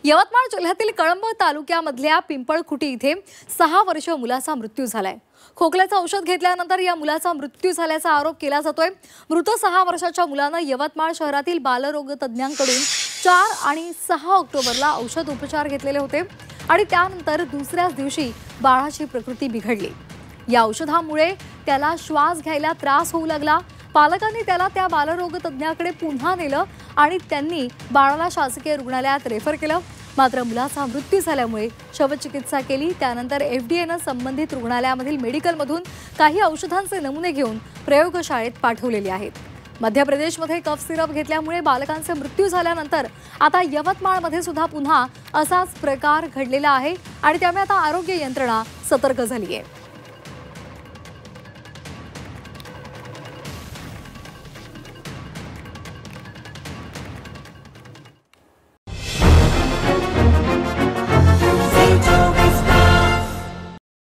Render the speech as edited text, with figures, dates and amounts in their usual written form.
यवतमाळ जिल्ह्यातील कळंब तालुक्यामधल्या पिंपळखुटी इथे 6 वर्षीय मुलाचा मृत्यू झालाय। खोकल्याचं औषध घेतल्यानंतर या मुलाचा मृत्यू झाल्याचा आरोप केला जातोय। मृत 6 वर्षाच्या मुलानं यवतमाळ शहरातील बालरोग तज्ञांकडून 4 आणि 6 ऑक्टोबरला औषध उपचार घेतलेले होते आणि त्यानंतर दुसऱ्याच दिवशी बाळाची प्रकृती बिघडली। या औषधामुळे त्याला श्वास घ्यायला त्रास होऊ लागला। पालकांनी त्याला त्या बालरोग तज्ञाकडे पुन्हा नेलं आणि त्यांनी बाळाला शासकीय रुग्णालयात रेफर केलं। मात्र मुलाचा मृत्यू झाल्यामुळे शवचिकित्सा केली। त्यानंतर एफडीएनं संबंधित रुग्णालयामधील मेडिकलमधून काही औषधांचे नमुने घेऊन प्रयोगशाळेत पाठवलेले आहेत। मध्य प्रदेशमध्ये कफ सिरप घेतल्यामुळे बालकांचा मृत्यू झाल्यानंतर आता यवतमाळमध्ये सुद्धा पुन्हा असाच प्रकार घडलेला आहे आणि त्यामुळे आता आरोग्य यंत्रणा सतर्क झाली आहे।